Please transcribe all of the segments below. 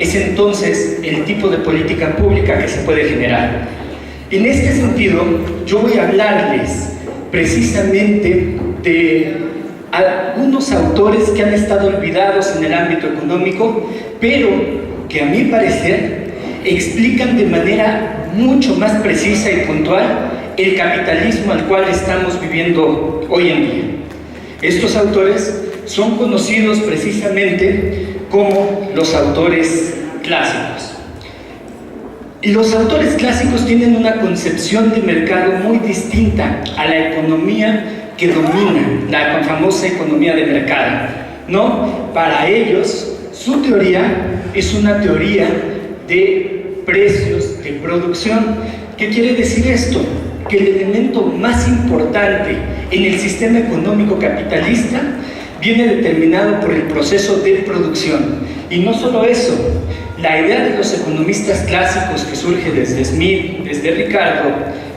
es entonces el tipo de política pública que se puede generar. En este sentido, yo voy a hablarles precisamente de algunos autores que han estado olvidados en el ámbito económico, pero que a mi parecer explican de manera mucho más precisa y puntual el capitalismo al cual estamos viviendo hoy en día. Estos autores son conocidos precisamente como los autores clásicos. Y los autores clásicos tienen una concepción de mercado muy distinta a la economía que domina, la famosa economía de mercado, ¿no? Para ellos, su teoría es una teoría de precios de producción. ¿Qué quiere decir esto? Que el elemento más importante en el sistema económico capitalista viene determinado por el proceso de producción. Y no solo eso, la idea de los economistas clásicos que surge desde Smith, desde Ricardo,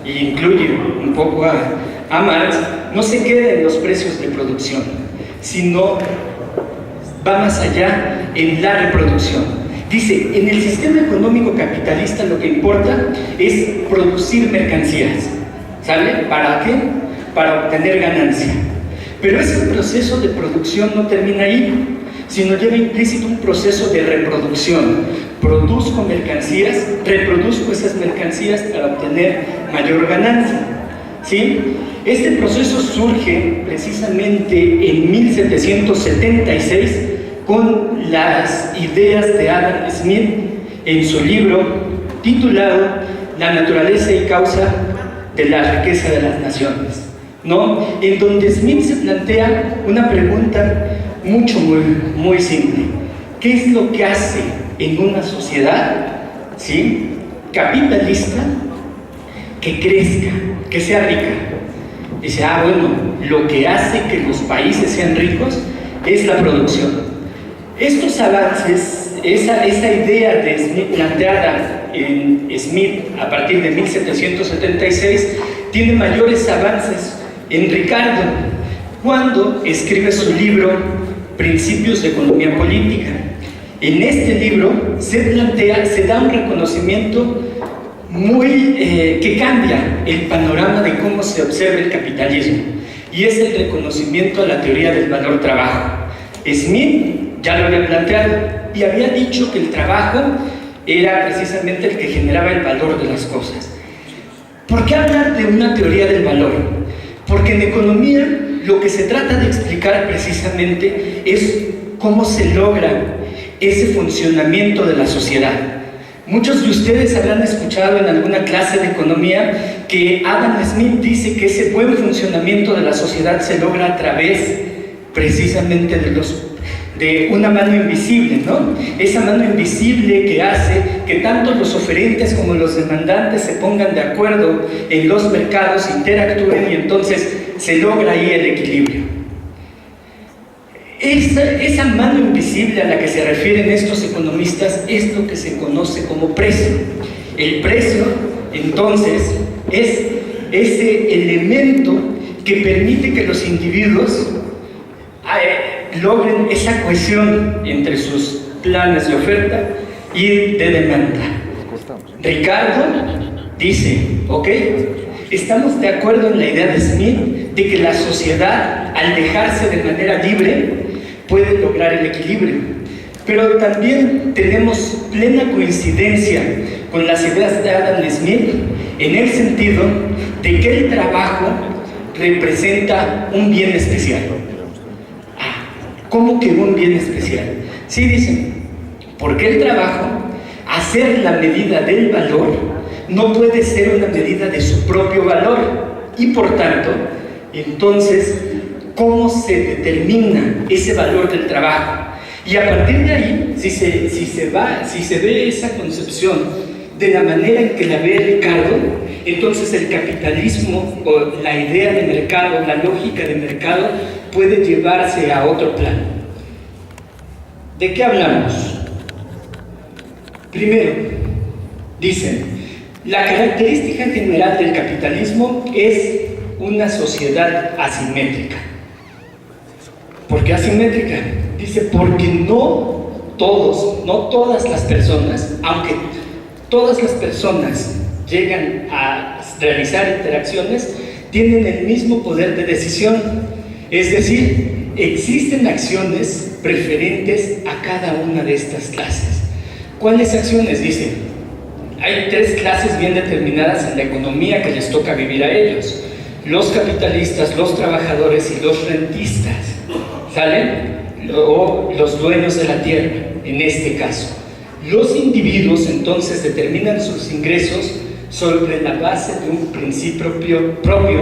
e incluye un poco a Marx, no se queda en los precios de producción, sino va más allá en la reproducción. Dice, en el sistema económico capitalista lo que importa es producir mercancías, ¿sale? ¿Para qué? Para obtener ganancia. Pero ese proceso de producción no termina ahí, sino lleva implícito un proceso de reproducción. Produzco mercancías, reproduzco esas mercancías para obtener mayor ganancia, ¿sí? Este proceso surge precisamente en 1776 con las ideas de Adam Smith en su libro titulado La naturaleza y causa de la riqueza de las naciones, ¿no? En donde Smith se plantea una pregunta muy simple. ¿Qué es lo que hace en una sociedad, ¿sí?, capitalista que crezca, que sea rica? Dice, bueno, lo que hace que los países sean ricos es la producción. Estos avances, esa idea de Smith, planteada en Smith a partir de 1776, tiene mayores avances en Ricardo, cuando escribe su libro Principios de Economía Política. En este libro se da un reconocimiento que cambia el panorama de cómo se observa el capitalismo, y es el reconocimiento a la teoría del valor trabajo. Smith ya lo había planteado y había dicho que el trabajo era precisamente el que generaba el valor de las cosas. ¿Por qué hablar de una teoría del valor? Porque en economía lo que se trata de explicar precisamente es cómo se logra ese funcionamiento de la sociedad. Muchos de ustedes habrán escuchado en alguna clase de economía que Adam Smith dice que ese buen funcionamiento de la sociedad se logra a través precisamente de una mano invisible, ¿no? Esa mano invisible que hace que tanto los oferentes como los demandantes se pongan de acuerdo en los mercados, interactúen, y entonces se logra ahí el equilibrio. Esa mano invisible a la que se refieren estos economistas es lo que se conoce como precio. El precio, entonces, es ese elemento que permite que los individuos logren esa cohesión entre sus planes de oferta y de demanda. Ricardo dice, ok, estamos de acuerdo en la idea de Smith de que la sociedad, al dejarse de manera libre, puede lograr el equilibrio, pero también tenemos plena coincidencia con las ideas de Adam Smith en el sentido de que el trabajo representa un bien especial. ¿Cómo que un bien especial? Sí, dicen, porque el trabajo, hacer la medida del valor, no puede ser una medida de su propio valor, y por tanto, entonces, ¿cómo se determina ese valor del trabajo? Y a partir de ahí, si se ve esa concepción de la manera en que la ve Ricardo, entonces el capitalismo o la idea de mercado, la lógica de mercado, puede llevarse a otro plano. ¿De qué hablamos? Primero, dicen, la característica general del capitalismo es una sociedad asimétrica. ¿Por qué asimétrica? Dice, porque no todos, no todas las personas, aunque todas las personas llegan a realizar interacciones, tienen el mismo poder de decisión. Es decir, existen acciones preferentes a cada una de estas clases. ¿Cuáles acciones? Dicen, hay 3 clases bien determinadas en la economía que les toca vivir a ellos: los capitalistas, los trabajadores y los rentistas, ¿salen? O los dueños de la tierra, en este caso. Los individuos entonces determinan sus ingresos sobre la base de un principio propio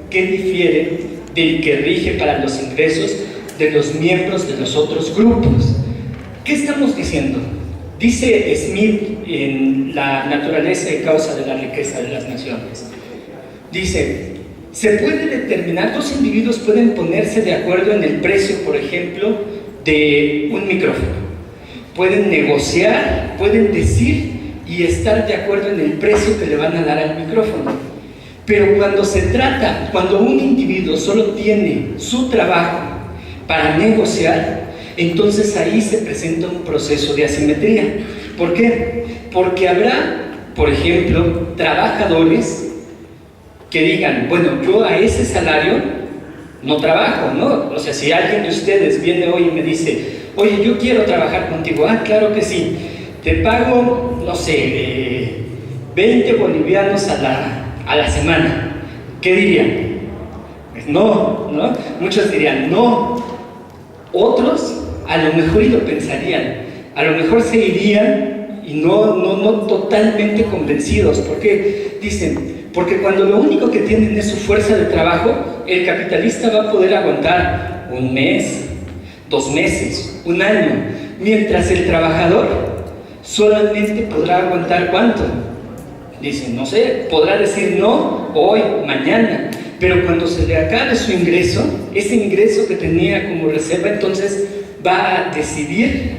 que difiere del que rige para los ingresos de los miembros de los otros grupos. ¿Qué estamos diciendo? Dice Smith en La naturaleza y causa de la riqueza de las naciones. Dice, se puede determinar, 2 individuos pueden ponerse de acuerdo en el precio, por ejemplo, de un micrófono. Pueden negociar, pueden decir y estar de acuerdo en el precio que le van a dar al micrófono. Pero cuando un individuo solo tiene su trabajo para negociar, entonces ahí se presenta un proceso de asimetría. ¿Por qué? Porque habrá, por ejemplo, trabajadores que digan, bueno, yo a ese salario no trabajo, ¿no? O sea, si alguien de ustedes viene hoy y me dice, oye, yo quiero trabajar contigo, claro que sí, te pago, no sé, 20 bolivianos a la semana. ¿Qué dirían? Pues no, ¿no? Muchos dirían no. Otros a lo mejor y lo pensarían, a lo mejor se irían y no totalmente convencidos. ¿Por qué? Dicen, porque cuando lo único que tienen es su fuerza de trabajo, el capitalista va a poder aguantar 1 mes, 2 meses, 1 año, mientras el trabajador solamente podrá aguantar ¿cuánto? Dicen, no sé, podrá decir no hoy, mañana, pero cuando se le acabe su ingreso, ese ingreso que tenía como reserva, entonces va a decidir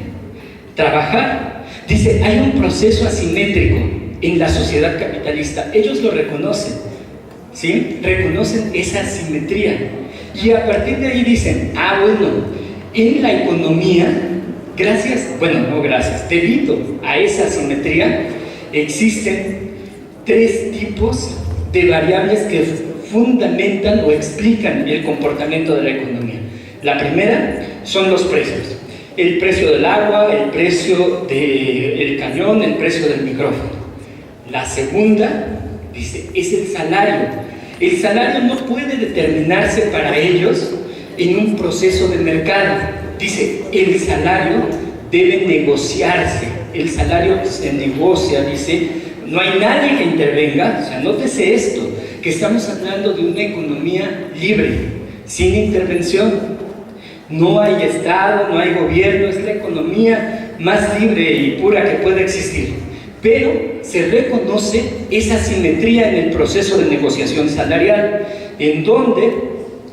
trabajar. Dice, hay un proceso asimétrico en la sociedad capitalista, ellos lo reconocen, ¿sí? Reconocen esa asimetría, y a partir de ahí dicen, bueno, en la economía, debido a esa asimetría, existen 3 tipos de variables que fundamentan o explican el comportamiento de la economía. La primera son los precios. El precio del agua, el precio del cañón, el precio del micrófono. La segunda, dice, es el salario. El salario no puede determinarse para ellos en un proceso de mercado. Dice, el salario debe negociarse. El salario se negocia, dice, no hay nadie que intervenga. O sea, nótese esto, que estamos hablando de una economía libre, sin intervención. No hay Estado, no hay gobierno, es la economía más libre y pura que pueda existir. Pero se reconoce esa simetría en el proceso de negociación salarial, en donde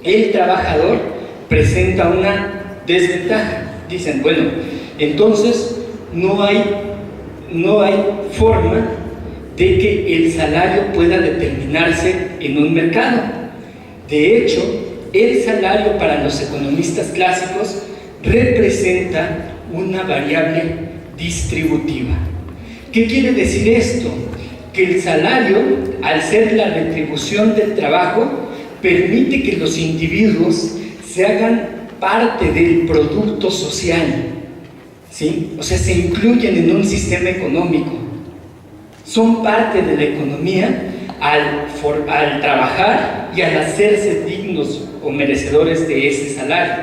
el trabajador presenta una desventaja. Dicen, bueno, entonces no hay forma de que el salario pueda determinarse en un mercado. De hecho, el salario para los economistas clásicos representa una variable distributiva. ¿Qué quiere decir esto? Que el salario, al ser la retribución del trabajo, permite que los individuos se hagan parte del producto social, ¿sí? O sea, se incluyen en un sistema económico. Son parte de la economía al trabajar y al hacerse dignos o merecedores de ese salario.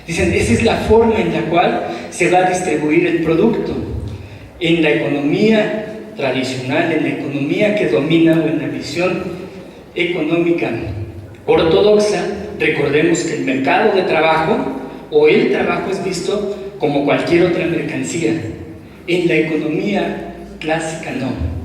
Dicen, esa es la forma en la cual se va a distribuir el producto. En la economía tradicional, en la economía que domina o en la visión económica ortodoxa, recordemos que el mercado de trabajo o el trabajo es visto como cualquier otra mercancía. En la economía clásica no.